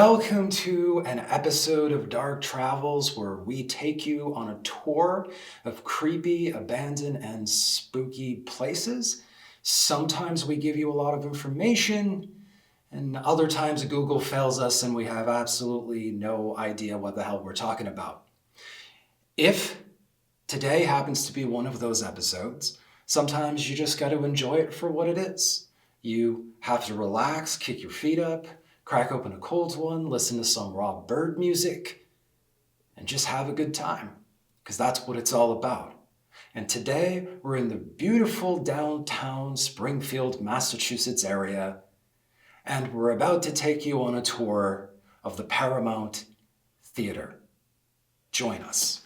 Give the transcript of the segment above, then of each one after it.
Welcome to an episode of Dark Travels where we take you on a tour of creepy, abandoned, and spooky places. Sometimes we give you a lot of information, and other times Google fails us and we have absolutely no idea what the hell we're talking about. If today happens to be one of those episodes, sometimes you just got to enjoy it for what it is. You have to relax, kick your feet up, crack open a cold one, listen to some raw bird music, and just have a good time, because that's what it's all about. And today, we're in the beautiful downtown Springfield, Massachusetts area, and we're about to take you on a tour of the Paramount Theatre. Join us.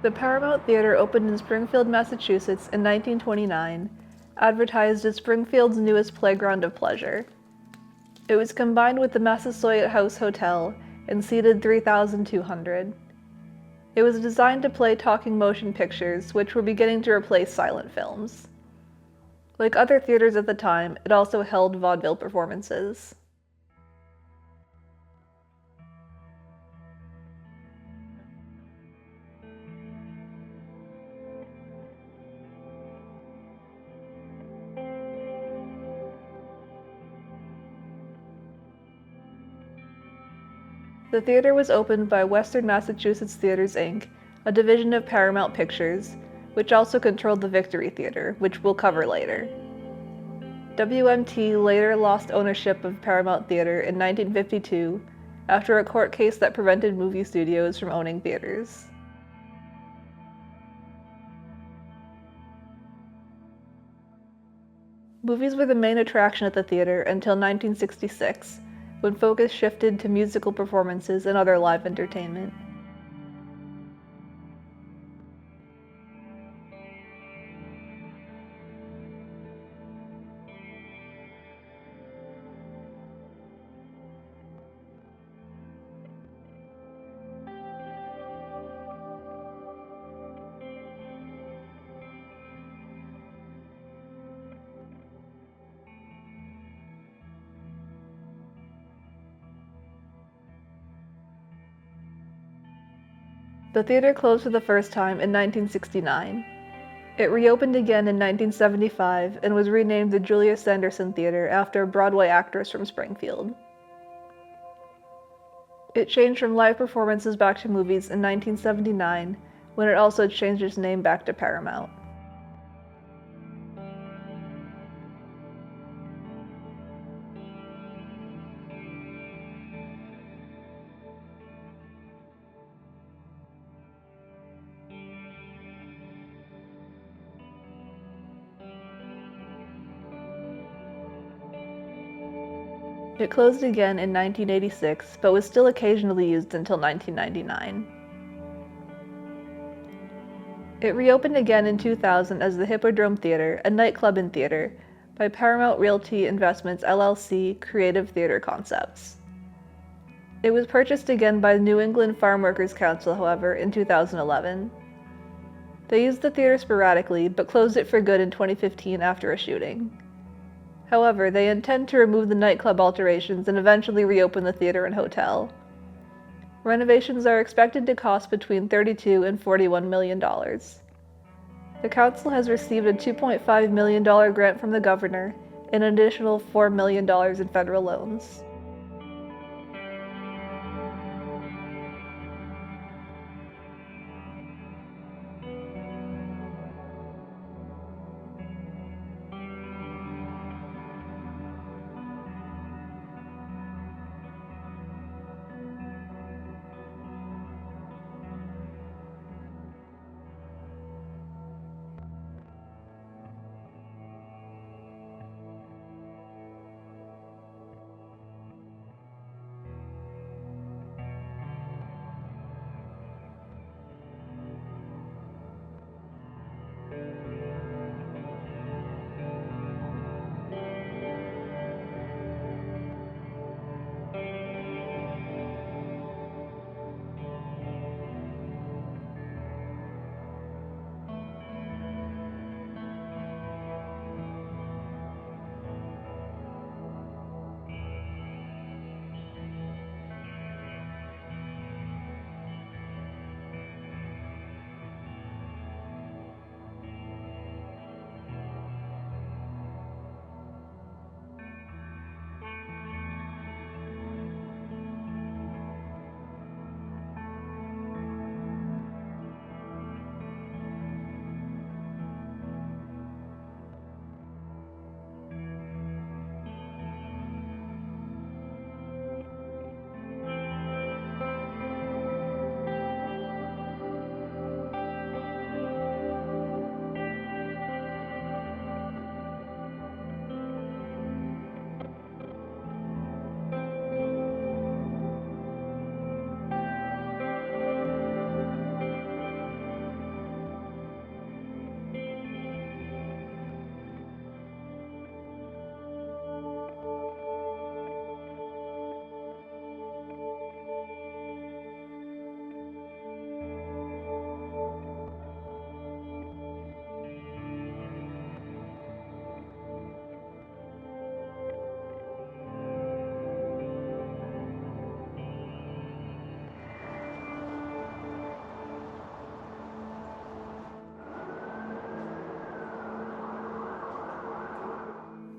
The Paramount Theatre opened in Springfield, Massachusetts in 1929, advertised as Springfield's newest playground of pleasure. It was combined with the Massasoit House Hotel and seated 3,200. It was designed to play talking motion pictures, which were beginning to replace silent films. Like other theaters at the time, it also held vaudeville performances. The theater was opened by Western Massachusetts Theatres, Inc., a division of Paramount Pictures, which also controlled the Victory Theater, which we'll cover later. WMT later lost ownership of Paramount Theatre in 1952 after a court case that prevented movie studios from owning theaters. Movies were the main attraction at the theater until 1966, when focus shifted to musical performances and other live entertainment. The theater closed for the first time in 1969. It reopened again in 1975 and was renamed the Julia Sanderson Theater after a Broadway actress from Springfield. It changed from live performances back to movies in 1979, when it also changed its name back to Paramount. It closed again in 1986, but was still occasionally used until 1999. It reopened again in 2000 as the Hippodrome Theater, a nightclub and theater, by Paramount Realty Investments LLC Creative Theater Concepts. It was purchased again by the New England Farm Workers Council, however, in 2011. They used the theater sporadically, but closed it for good in 2015 after a shooting. However, they intend to remove the nightclub alterations and eventually reopen the theater and hotel. Renovations are expected to cost between $32 and $41 million. The council has received a $2.5 million grant from the governor and an additional $4 million in federal loans.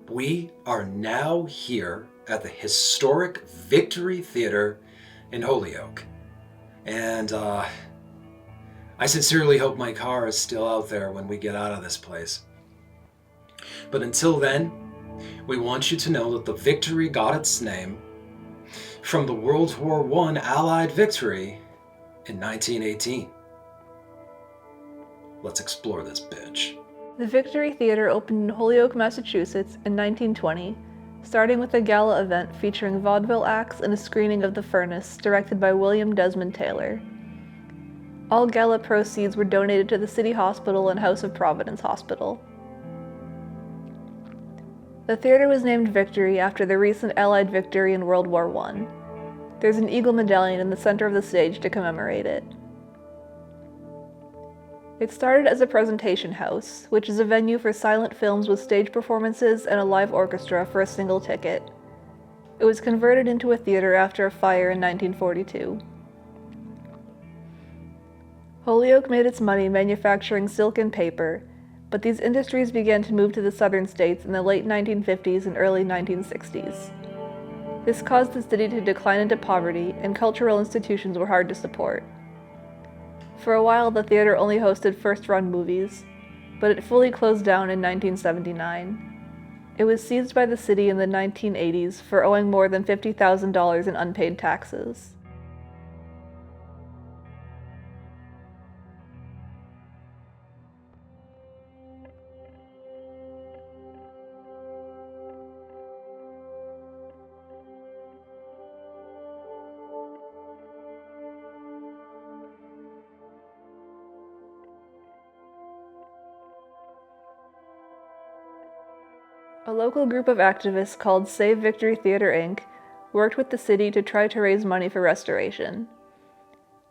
We are now here at the historic Victory Theatre in Holyoke. And I sincerely hope my car is still out there when we get out of this place. But until then, we want you to know that the Victory got its name from the World War I Allied victory in 1918. Let's explore this bitch. The Victory Theatre opened in Holyoke, Massachusetts in 1920, starting with a gala event featuring vaudeville acts and a screening of The Furnace, directed by William Desmond Taylor. All gala proceeds were donated to the City Hospital and House of Providence Hospital. The theater was named Victory after the recent Allied victory in World War I. There's an eagle medallion in the center of the stage to commemorate it. It started as a presentation house, which is a venue for silent films with stage performances and a live orchestra for a single ticket. It was converted into a theater after a fire in 1942. Holyoke made its money manufacturing silk and paper, but these industries began to move to the southern states in the late 1950s and early 1960s. This caused the city to decline into poverty, and cultural institutions were hard to support. For a while, the theater only hosted first-run movies, but it fully closed down in 1979. It was seized by the city in the 1980s for owing more than $50,000 in unpaid taxes. A local group of activists called Save Victory Theatre Inc. worked with the city to try to raise money for restoration.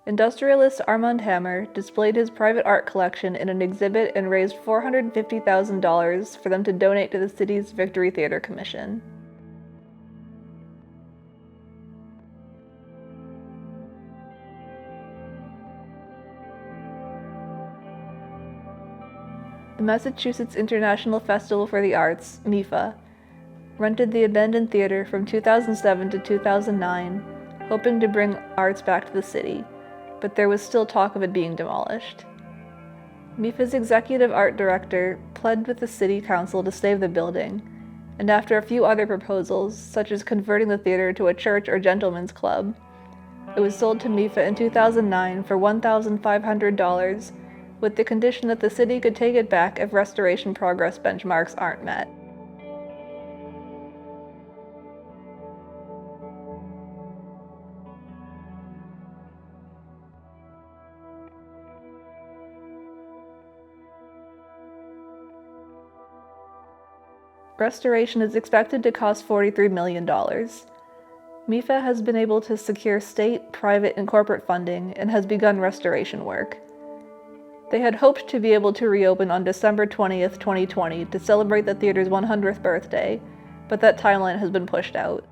Industrialist Armand Hammer displayed his private art collection in an exhibit and raised $450,000 for them to donate to the city's Victory Theatre Commission. The Massachusetts International Festival for the Arts, MIFA, rented the abandoned theater from 2007 to 2009, hoping to bring arts back to the city, but there was still talk of it being demolished. MIFA's executive art director pled with the city council to save the building, and after a few other proposals, such as converting the theater to a church or gentleman's club, it was sold to MIFA in 2009 for $1,500, with the condition that the city could take it back if restoration progress benchmarks aren't met. Restoration is expected to cost $43 million. MIFA has been able to secure state, private, and corporate funding and has begun restoration work. They had hoped to be able to reopen on December 20th, 2020 to celebrate the theater's 100th birthday, but that timeline has been pushed out.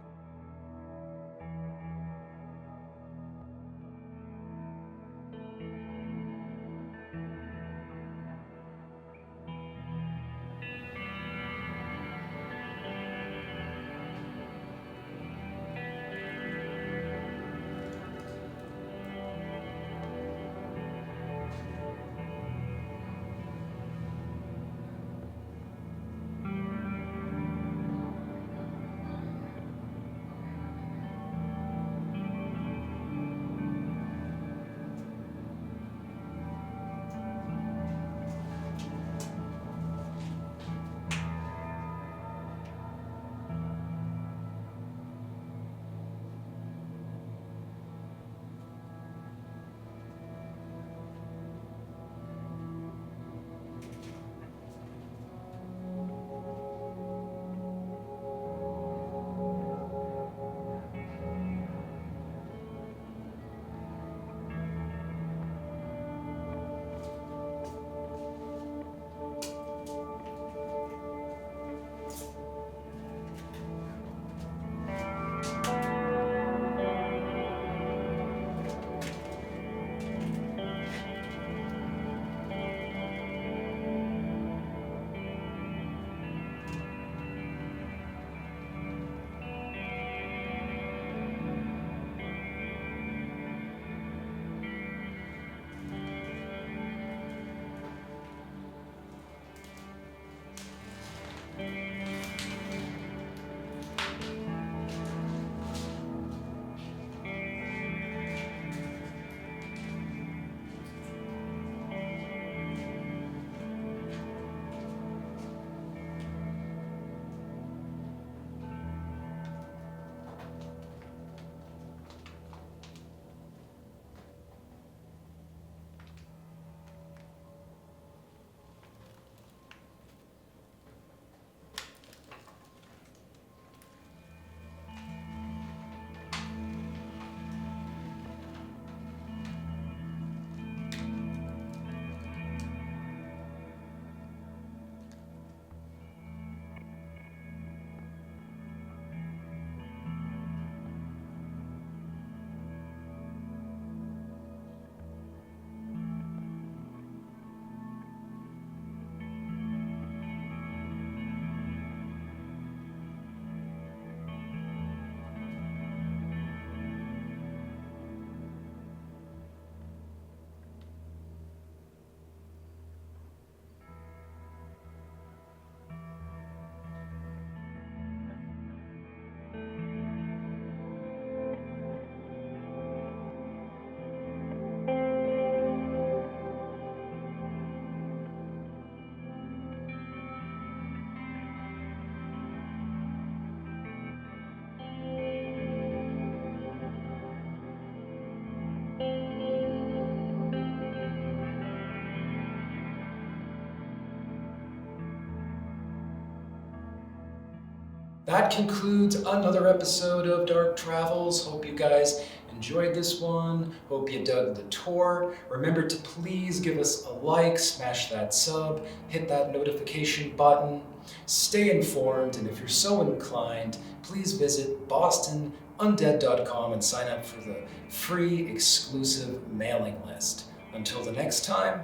That concludes another episode of Dark Travels. Hope you guys enjoyed this one. Hope you dug the tour. Remember to please give us a like, smash that sub, hit that notification button. Stay informed, and if you're so inclined, please visit bostonundead.com and sign up for the free exclusive mailing list. Until the next time,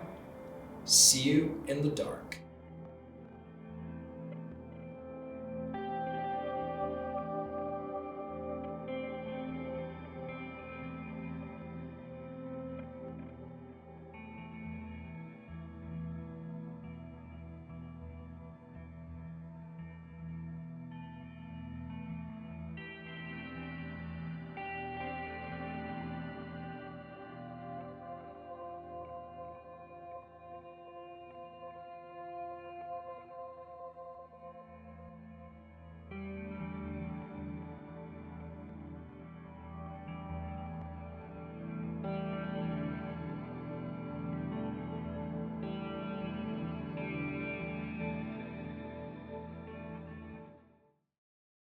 see you in the dark.